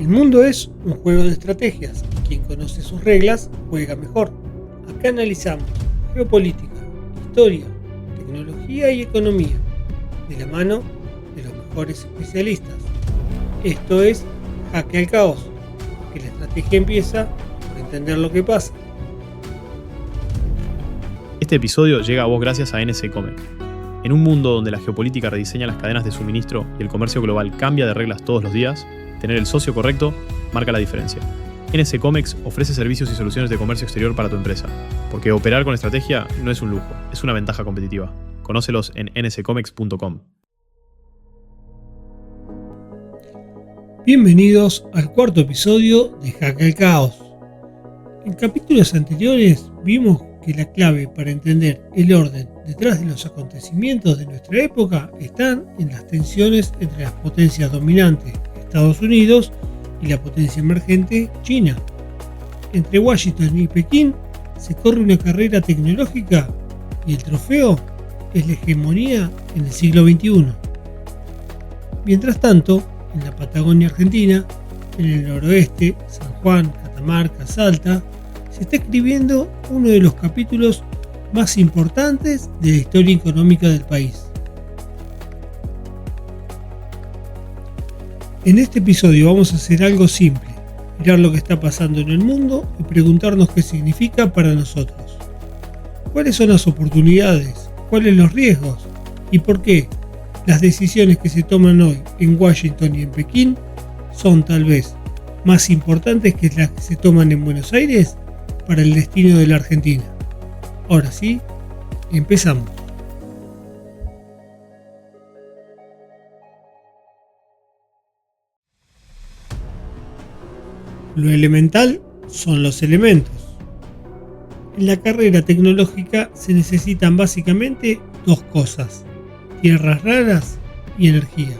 El mundo es un juego de estrategias y quien conoce sus reglas juega mejor. Acá analizamos geopolítica, historia, tecnología y economía, de la mano de los mejores especialistas. Esto es Jaque al Caos, que la estrategia empieza por entender lo que pasa. Este episodio llega a vos gracias a NS Comex. En un mundo donde la geopolítica rediseña las cadenas de suministro y el comercio global cambia de reglas todos los días, tener el socio correcto marca la diferencia. NS Comex ofrece servicios y soluciones de comercio exterior para tu empresa, porque operar con estrategia no es un lujo, es una ventaja competitiva. Conócelos en nscomex.com. Bienvenidos al cuarto episodio de Jaque al Caos. En capítulos anteriores vimos que la clave para entender el orden detrás de los acontecimientos de nuestra época están en las tensiones entre las potencias dominantes, Estados Unidos, y la potencia emergente, China. Entre Washington y Pekín se corre una carrera tecnológica y el trofeo es la hegemonía en el siglo XXI. Mientras tanto, en la Patagonia Argentina, en el noroeste, San Juan, Catamarca, Salta, se está escribiendo uno de los capítulos más importantes de la historia económica del país. En este episodio vamos a hacer algo simple, mirar lo que está pasando en el mundo y preguntarnos qué significa para nosotros. ¿Cuáles son las oportunidades? ¿Cuáles los riesgos? ¿Y por qué las decisiones que se toman hoy en Washington y en Pekín son tal vez más importantes que las que se toman en Buenos Aires para el destino de la Argentina? Ahora sí, empezamos. Lo elemental son los elementos. En la carrera tecnológica se necesitan básicamente dos cosas: tierras raras y energía.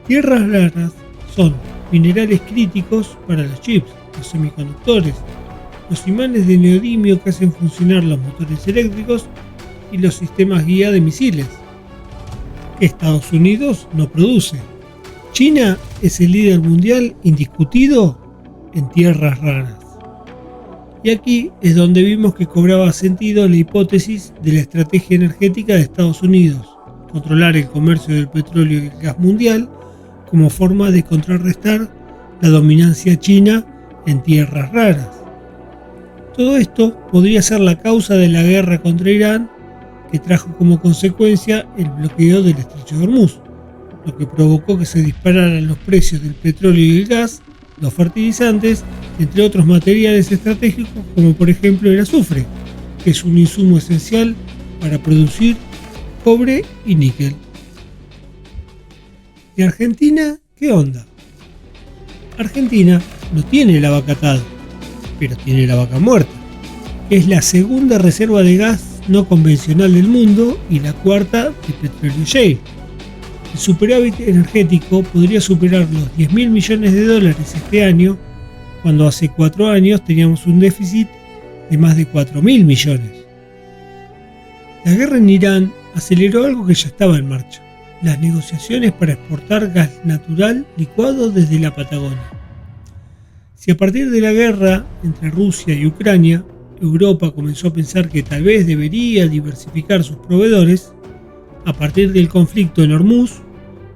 Tierras raras son minerales críticos para los chips, los semiconductores, los imanes de neodimio que hacen funcionar los motores eléctricos y los sistemas guía de misiles, que Estados Unidos no produce. China es el líder mundial indiscutido en tierras raras. Y aquí es donde vimos que cobraba sentido la hipótesis de la estrategia energética de Estados Unidos: controlar el comercio del petróleo y el gas mundial como forma de contrarrestar la dominancia china en tierras raras. Todo esto podría ser la causa de la guerra contra Irán, que trajo como consecuencia el bloqueo del estrecho de Hormuz, lo que provocó que se dispararan los precios del petróleo y el gas, los fertilizantes, entre otros materiales estratégicos como por ejemplo el azufre, que es un insumo esencial para producir cobre y níquel. ¿Y Argentina qué onda? Argentina no tiene la vaca atada, pero tiene la vaca muerta. Es la segunda reserva de gas no convencional del mundo y la cuarta de petróleo shale. El superávit energético podría superar los 10.000 millones de dólares este año, cuando hace 4 años teníamos un déficit de más de 4.000 millones. La guerra en Irán aceleró algo que ya estaba en marcha: las negociaciones para exportar gas natural licuado desde la Patagonia. Si a partir de la guerra entre Rusia y Ucrania, Europa comenzó a pensar que tal vez debería diversificar sus proveedores, a partir del conflicto en Hormuz,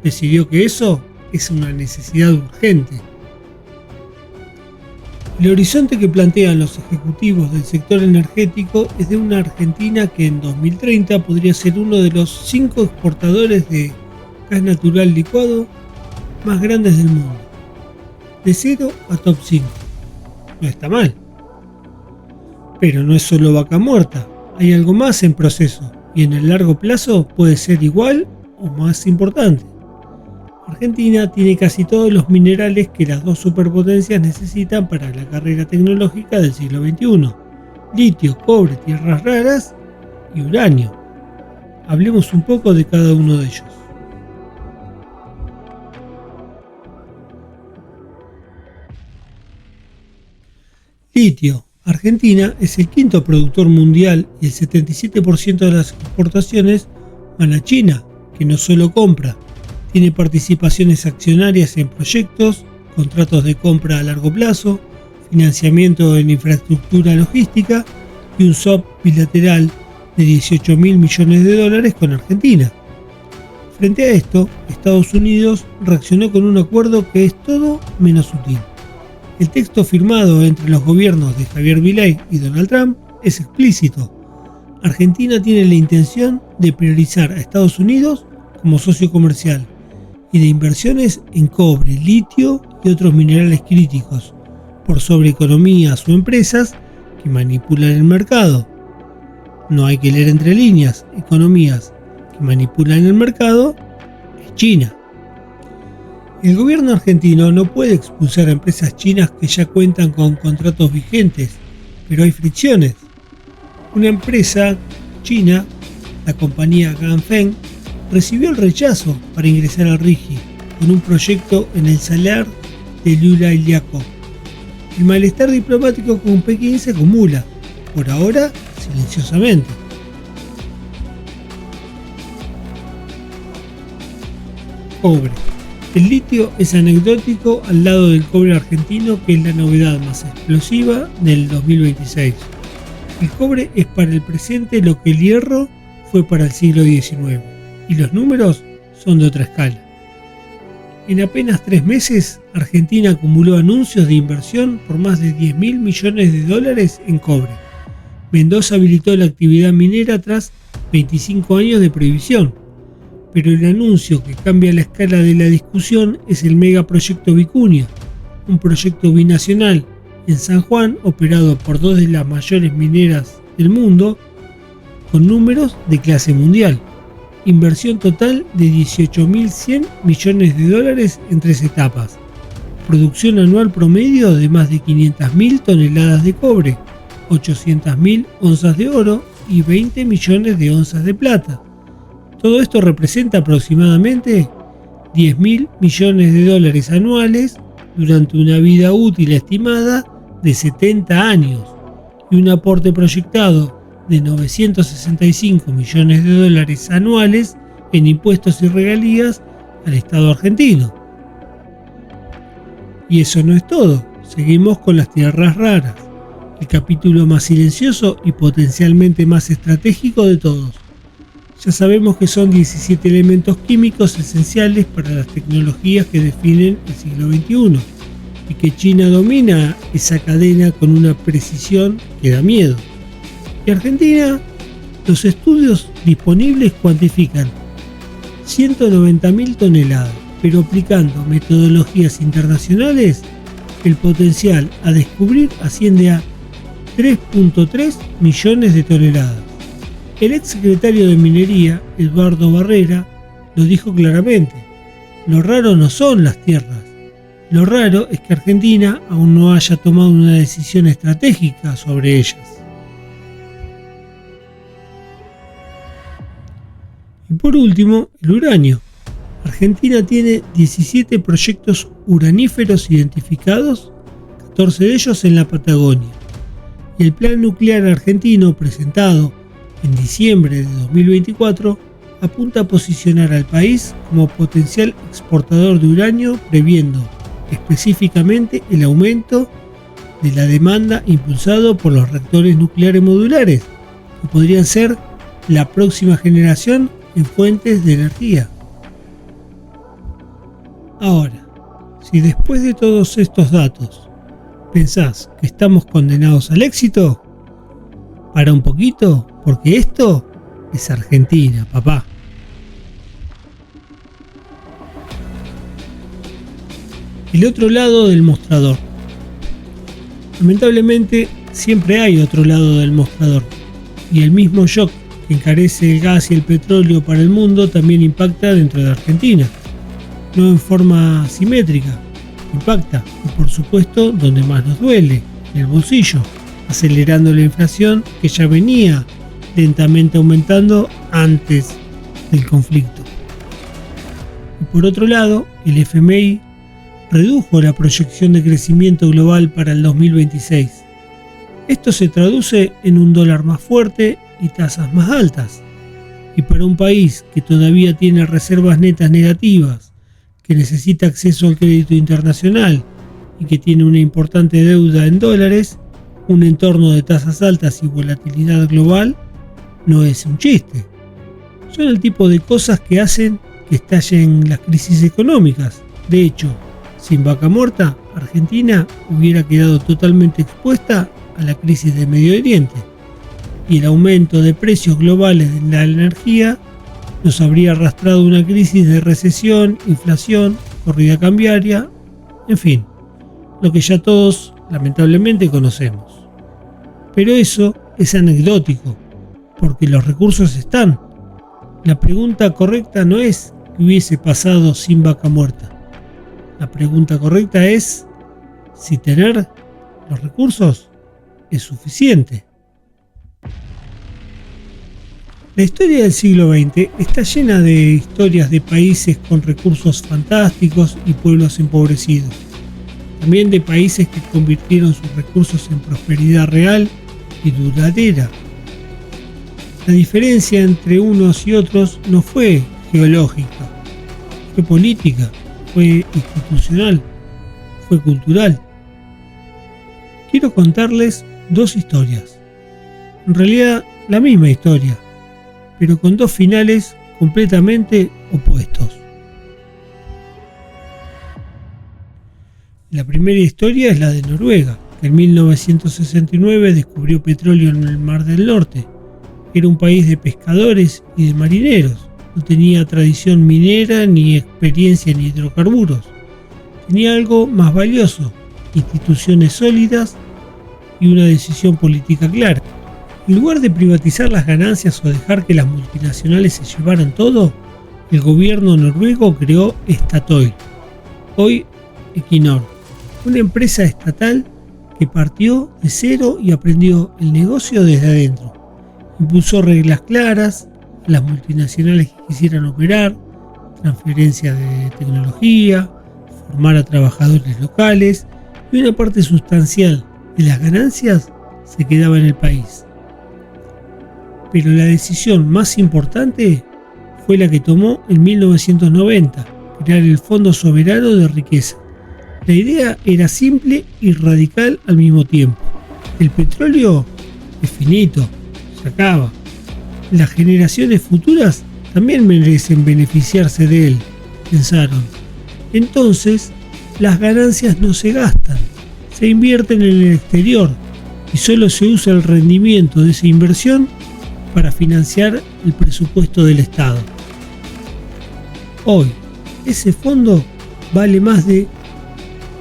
decidió que eso es una necesidad urgente. El horizonte que plantean los ejecutivos del sector energético es de una Argentina que en 2030 podría ser uno de los 5 exportadores de gas natural licuado más grandes del mundo. De 0 a top 5. No está mal. Pero no es solo vaca muerta, hay algo más en proceso y en el largo plazo puede ser igual o más importante. Argentina tiene casi todos los minerales que las dos superpotencias necesitan para la carrera tecnológica del siglo XXI: litio, cobre, tierras raras y uranio. Hablemos un poco de cada uno de ellos. Litio. Argentina es el quinto productor mundial y el 77% de las exportaciones van a China, que no solo compra, tiene participaciones accionarias en proyectos contratos de compra a largo plazo, financiamiento en infraestructura logística y un swap bilateral de 18.000 millones de dólares con Argentina. Frente a esto, Estados Unidos reaccionó con un acuerdo que es todo menos sutil. El texto firmado entre los gobiernos de Javier Milei y Donald Trump es explícito. Argentina tiene la intención de priorizar a Estados Unidos como socio comercial y de inversiones en cobre, litio y otros minerales críticos, por sobre economías o empresas que manipulan el mercado. No hay que leer entre líneas, economías que manipulan el mercado es China. El gobierno argentino no puede expulsar a empresas chinas que ya cuentan con contratos vigentes, pero hay fricciones. Una empresa china, la compañía Ganfeng, recibió el rechazo para ingresar al RIGI con un proyecto en el salar de Lula y Liaco. El malestar diplomático con Pekín se acumula, por ahora silenciosamente. Cobre. El litio es anecdótico al lado del cobre argentino, que es la novedad más explosiva del 2026. El cobre es para el presente lo que el hierro fue para el siglo XIX, y los números son de otra escala. En apenas 3 meses, Argentina acumuló anuncios de inversión por más de 10.000 millones de dólares en cobre. Mendoza habilitó la actividad minera tras 25 años de prohibición. Pero el anuncio que cambia la escala de la discusión es el megaproyecto Vicuña, un proyecto binacional en San Juan operado por 2 de las mayores mineras del mundo, con números de clase mundial. Inversión total de 18.100 millones de dólares en 3 etapas. Producción anual promedio de más de 500.000 toneladas de cobre, 800.000 onzas de oro y 20 millones de onzas de plata. Todo esto representa aproximadamente 10.000 millones de dólares anuales durante una vida útil estimada de 70 años y un aporte proyectado de 965 millones de dólares anuales en impuestos y regalías al Estado argentino. Y eso no es todo, seguimos con las tierras raras, el capítulo más silencioso y potencialmente más estratégico de todos. Ya sabemos que son 17 elementos químicos esenciales para las tecnologías que definen el siglo XXI y que China domina esa cadena con una precisión que da miedo. Y Argentina, los estudios disponibles cuantifican 190.000 toneladas, pero aplicando metodologías internacionales, el potencial a descubrir asciende a 3.3 millones de toneladas. El ex secretario de Minería, Eduardo Barrera, lo dijo claramente: lo raro no son las tierras, lo raro es que Argentina aún no haya tomado una decisión estratégica sobre ellas. Y por último, el uranio. Argentina tiene 17 proyectos uraníferos identificados, 14 de ellos en la Patagonia. Y el plan nuclear argentino presentado en diciembre de 2024 apunta a posicionar al país como potencial exportador de uranio, previendo específicamente el aumento de la demanda impulsado por los reactores nucleares modulares, que podrían ser la próxima generación en fuentes de energía. Ahora, si después de todos estos datos pensás que estamos condenados al éxito, para un poquito, porque esto es Argentina, papá. El otro lado del mostrador. Lamentablemente, siempre hay otro lado del mostrador, y el mismo shock que encarece el gas y el petróleo para el mundo también impacta dentro de Argentina. No en forma simétrica, impacta, y por supuesto donde más nos duele, en el bolsillo, acelerando la inflación que ya venía lentamente aumentando antes del conflicto. Y por otro lado, el FMI redujo la proyección de crecimiento global para el 2026. Esto se traduce en un dólar más fuerte y tasas más altas. Y para un país que todavía tiene reservas netas negativas, que necesita acceso al crédito internacional y que tiene una importante deuda en dólares, un entorno de tasas altas y volatilidad global no es un chiste. Son el tipo de cosas que hacen que estallen las crisis económicas. De hecho, sin Vaca Muerta, Argentina hubiera quedado totalmente expuesta a la crisis de Medio Oriente, y el aumento de precios globales de la energía nos habría arrastrado una crisis de recesión, inflación, corrida cambiaria, en fin, lo que ya todos lamentablemente conocemos. Pero eso es anecdótico, porque los recursos están. La pregunta correcta no es qué hubiese pasado sin Vaca Muerta. La pregunta correcta es si tener los recursos es suficiente. La historia del siglo XX está llena de historias de países con recursos fantásticos y pueblos empobrecidos. También de países que convirtieron sus recursos en prosperidad real y duradera. La diferencia entre unos y otros no fue geológica, fue política, fue institucional, fue cultural. Quiero contarles dos historias. En realidad, la misma historia, pero con dos finales completamente opuestos. La primera historia es la de Noruega, que en 1969 descubrió petróleo en el Mar del Norte. Era un país de pescadores y de marineros. No tenía tradición minera ni experiencia en hidrocarburos. Tenía algo más valioso: instituciones sólidas y una decisión política clara. En lugar de privatizar las ganancias o dejar que las multinacionales se llevaran todo, el gobierno noruego creó Statoil, hoy Equinor, una empresa estatal que partió de cero y aprendió el negocio desde adentro. Impuso reglas claras a las multinacionales que quisieran operar, transferencia de tecnología, formar a trabajadores locales, y una parte sustancial de las ganancias se quedaba en el país. Pero la decisión más importante fue la que tomó en 1990, crear el Fondo Soberano de Riqueza. La idea era simple y radical al mismo tiempo. El petróleo es finito, se acaba. Las generaciones futuras también merecen beneficiarse de él, pensaron. Entonces, las ganancias no se gastan, se invierten en el exterior y solo se usa el rendimiento de esa inversión para financiar el presupuesto del Estado. Hoy, ese fondo vale más de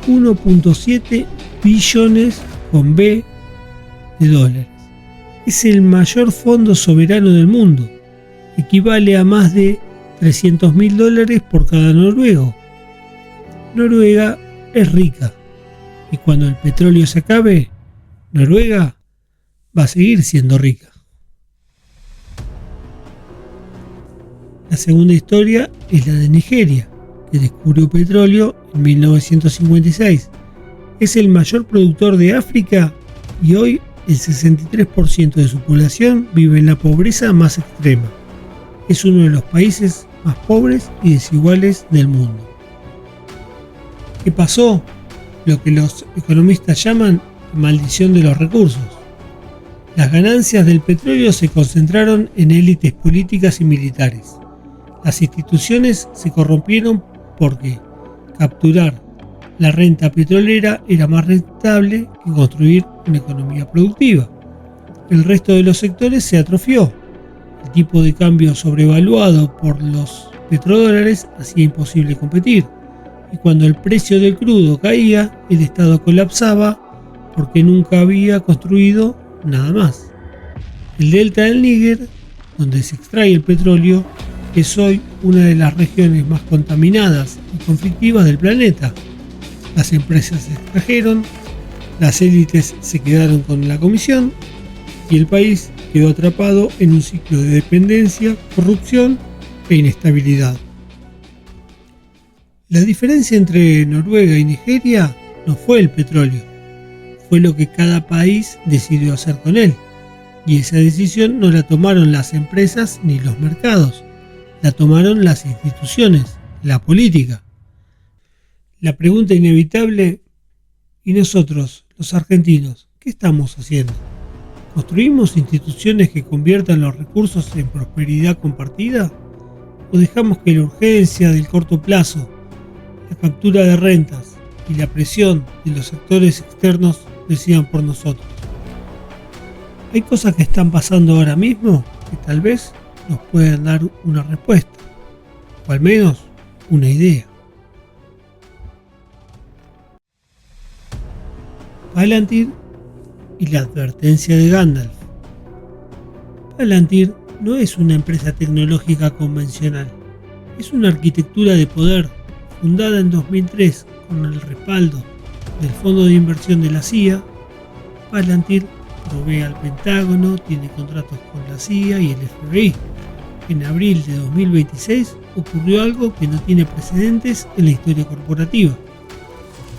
1.7 billones con B de dólares. Es el mayor fondo soberano del mundo. Equivale a más de $300.000 por cada noruego. Noruega es rica, y cuando el petróleo se acabe, Noruega va a seguir siendo rica. La segunda historia es la de Nigeria, que descubrió petróleo en 1956. Es el mayor productor de África y hoy el 63% de su población vive en la pobreza más extrema. Es uno de los países más pobres y desiguales del mundo. ¿Qué pasó? Lo que los economistas llaman maldición de los recursos. Las ganancias del petróleo se concentraron en élites políticas y militares. Las instituciones se corrompieron porque capturar la renta petrolera era más rentable que construir una economía productiva. El resto de los sectores se atrofió. El tipo de cambio sobrevaluado por los petrodólares hacía imposible competir. Y cuando el precio del crudo caía, el Estado colapsaba porque nunca había construido nada más. El delta del Níger, donde se extrae el petróleo, es hoy una de las regiones más contaminadas y conflictivas del planeta. Las empresas se extrajeron, las élites se quedaron con la comisión y el país quedó atrapado en un ciclo de dependencia, corrupción e inestabilidad. La diferencia entre Noruega y Nigeria no fue el petróleo, fue lo que cada país decidió hacer con él. Y esa decisión no la tomaron las empresas ni los mercados, la tomaron las instituciones, la política. La pregunta inevitable: ¿y nosotros, los argentinos, qué estamos haciendo? ¿Construimos instituciones que conviertan los recursos en prosperidad compartida? ¿O dejamos que la urgencia del corto plazo, la captura de rentas y la presión de los actores externos decidan por nosotros? Hay cosas que están pasando ahora mismo que tal vez nos puedan dar una respuesta, o al menos una idea. Palantir y la advertencia de Gandalf. Palantir no es una empresa tecnológica convencional, es una arquitectura de poder fundada en 2003 con el respaldo del Fondo de Inversión de la CIA. Palantir provee al Pentágono, tiene contratos con la CIA y el FBI. En abril de 2026 ocurrió algo que no tiene precedentes en la historia corporativa.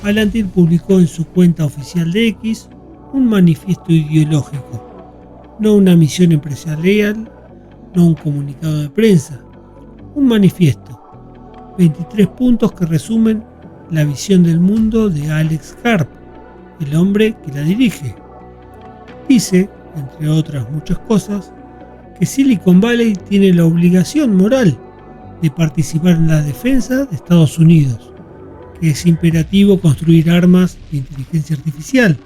Palantir publicó en su cuenta oficial de X un manifiesto ideológico, no una misión empresarial, no un comunicado de prensa, un manifiesto, 23 puntos que resumen la visión del mundo de Alex Karp, el hombre que la dirige. Dice, entre otras muchas cosas, que Silicon Valley tiene la obligación moral de participar en la defensa de Estados Unidos, que es imperativo construir armas de inteligencia artificial,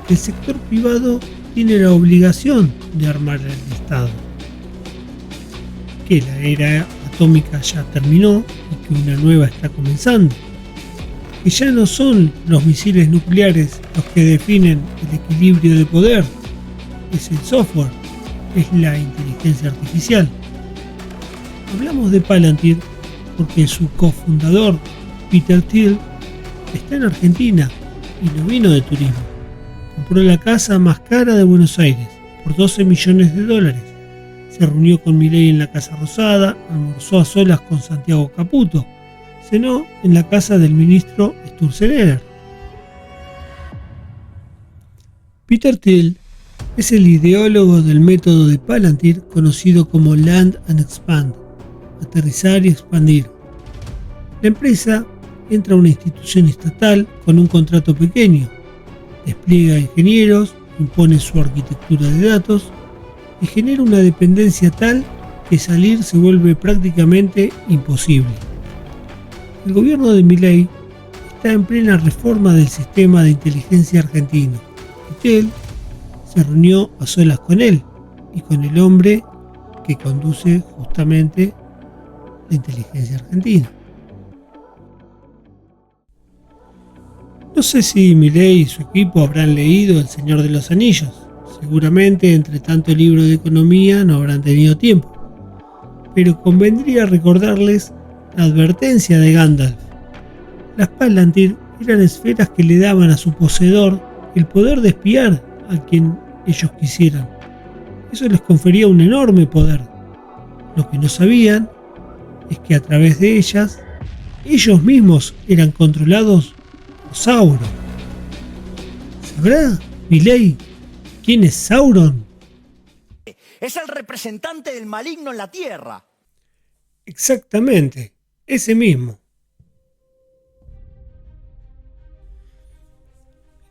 que el sector privado tiene la obligación de armar al Estado, que la era atómica ya terminó y que una nueva está comenzando, que ya no son los misiles nucleares los que definen el equilibrio de poder, es el software, es la inteligencia artificial. Hablamos de Palantir porque su cofundador, Peter Thiel, está en Argentina y no vino de turismo. Compró la casa más cara de Buenos Aires por $12 millones. Se reunió con Milei en la Casa Rosada, almorzó a solas con Santiago Caputo, cenó en la casa del ministro Sturzenegger. Peter Thiel es el ideólogo del método de Palantir conocido como Land and Expand, aterrizar y expandir. La empresa entra a una institución estatal con un contrato pequeño, despliega ingenieros, impone su arquitectura de datos y genera una dependencia tal que salir se vuelve prácticamente imposible. El gobierno de Milei está en plena reforma del sistema de inteligencia argentino y Thiel se reunió a solas con él y con el hombre que conduce justamente la inteligencia argentina. No sé si Milei y su equipo habrán leído El Señor de los Anillos. Seguramente entre tanto libro de economía no habrán tenido tiempo. Pero convendría recordarles la advertencia de Gandalf. Las Palantir eran esferas que le daban a su poseedor el poder de espiar a quien ellos quisieran. Eso les confería un enorme poder. Lo que no sabían es que a través de ellas, ellos mismos eran controlados por Sauron. ¿Sabrá Milei quién es Sauron? Es el representante del maligno en la tierra. Exactamente, ese mismo.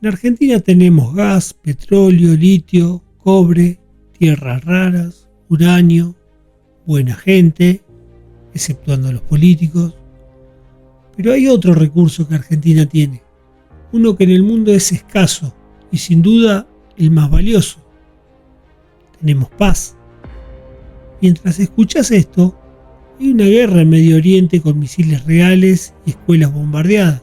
En Argentina tenemos gas, petróleo, litio, cobre, tierras raras, uranio, buena gente, exceptuando a los políticos. Pero hay otro recurso que Argentina tiene, uno que en el mundo es escaso y sin duda el más valioso. Tenemos paz. Mientras escuchas esto, hay una guerra en Medio Oriente con misiles reales y escuelas bombardeadas.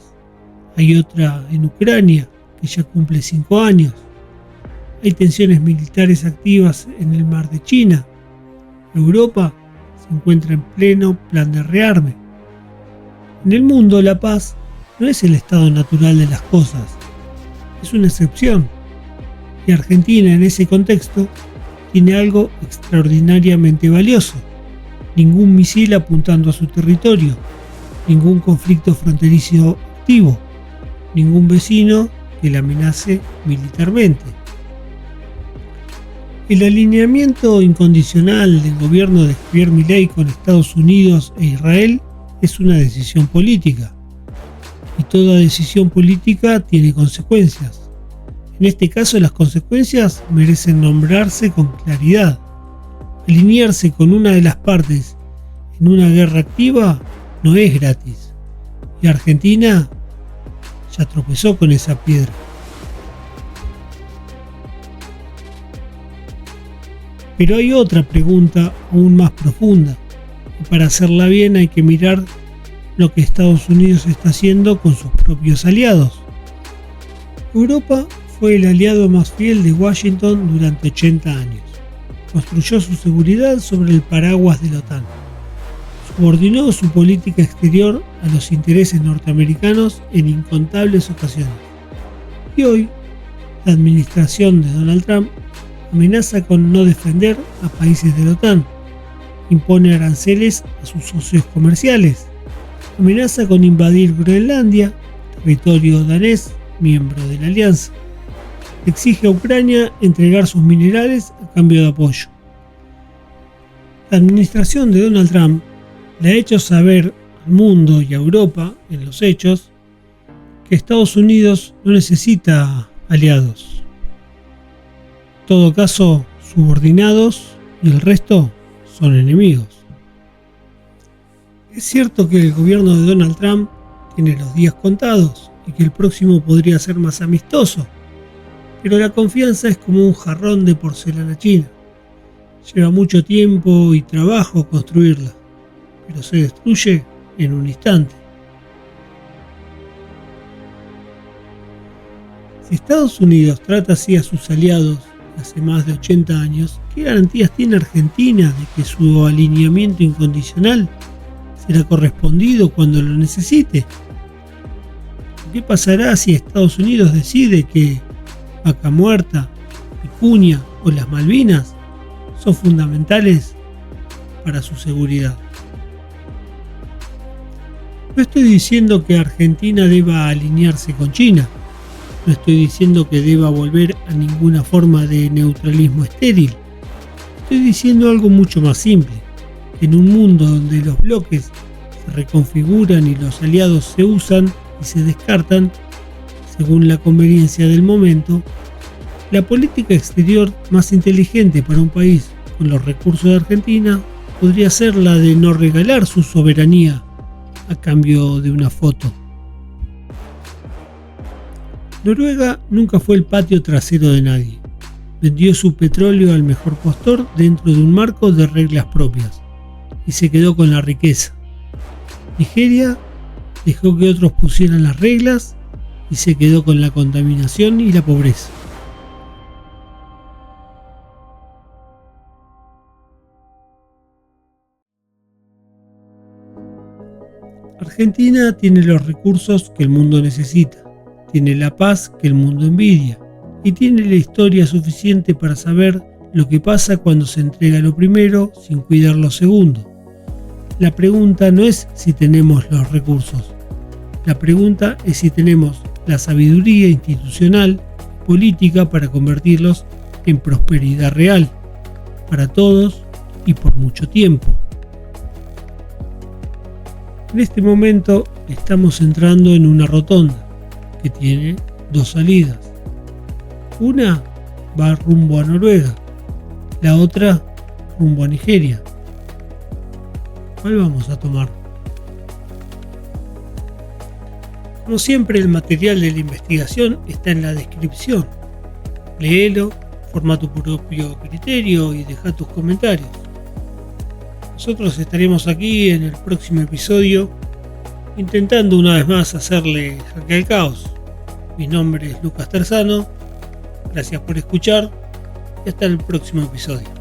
Hay otra en Ucrania que ya cumple 5 años. Hay tensiones militares activas en el mar de China. Europa se encuentra en pleno plan de rearme. En el mundo la paz no es el estado natural de las cosas, es una excepción. Y Argentina en ese contexto tiene algo extraordinariamente valioso. Ningún misil apuntando a su territorio, ningún conflicto fronterizo activo, ningún vecino que la amenace militarmente. El alineamiento incondicional del gobierno de Javier Milei con Estados Unidos e Israel es una decisión política. Y toda decisión política tiene consecuencias. En este caso, las consecuencias merecen nombrarse con claridad. Alinearse con una de las partes en una guerra activa no es gratis. Y Argentina ya tropezó con esa piedra. Pero hay otra pregunta aún más profunda, y para hacerla bien hay que mirar lo que Estados Unidos está haciendo con sus propios aliados. Europa fue el aliado más fiel de Washington durante 80 años. Construyó su seguridad sobre el paraguas de la OTAN. Subordinó su política exterior a los intereses norteamericanos en incontables ocasiones. Y hoy, la administración de Donald Trump amenaza con no defender a países de la OTAN, impone aranceles a sus socios comerciales, amenaza con invadir Groenlandia, territorio danés, miembro de la alianza, exige a Ucrania entregar sus minerales a cambio de apoyo. La administración de Donald Trump le ha hecho saber al mundo y a Europa, en los hechos, que Estados Unidos no necesita aliados. En todo caso, subordinados, y el resto son enemigos. Es cierto que el gobierno de Donald Trump tiene los días contados y que el próximo podría ser más amistoso, pero la confianza es como un jarrón de porcelana china. Lleva mucho tiempo y trabajo construirla, pero se destruye en un instante. Si Estados Unidos trata así a sus aliados hace más de 80 años, ¿qué garantías tiene Argentina de que su alineamiento incondicional será correspondido cuando lo necesite? ¿Qué pasará si Estados Unidos decide que Vaca Muerta, Vicuña o las Malvinas son fundamentales para su seguridad? No estoy diciendo que Argentina deba alinearse con China. No estoy diciendo que deba volver a ninguna forma de neutralismo estéril. Estoy diciendo algo mucho más simple. Que en un mundo donde los bloques se reconfiguran y los aliados se usan y se descartan según la conveniencia del momento, la política exterior más inteligente para un país con los recursos de Argentina podría ser la de no regalar su soberanía a cambio de una foto. Noruega nunca fue el patio trasero de nadie. Vendió su petróleo al mejor postor dentro de un marco de reglas propias y se quedó con la riqueza. Nigeria dejó que otros pusieran las reglas y se quedó con la contaminación y la pobreza. Argentina tiene los recursos que el mundo necesita, tiene la paz que el mundo envidia y tiene la historia suficiente para saber lo que pasa cuando se entrega lo primero sin cuidar lo segundo. La pregunta no es si tenemos los recursos, la pregunta es si tenemos la sabiduría institucional y política para convertirlos en prosperidad real, para todos y por mucho tiempo. En este momento estamos entrando en una rotonda que tiene dos salidas. Una va rumbo a Noruega, la otra rumbo a Nigeria. ¿Cuál vamos a tomar? Como siempre, el material de la investigación está en la descripción. Léelo, forma tu propio criterio y deja tus comentarios. Nosotros estaremos aquí en el próximo episodio intentando una vez más hacerle jaque al caos. Mi nombre es Lucas Terzano, gracias por escuchar y hasta el próximo episodio.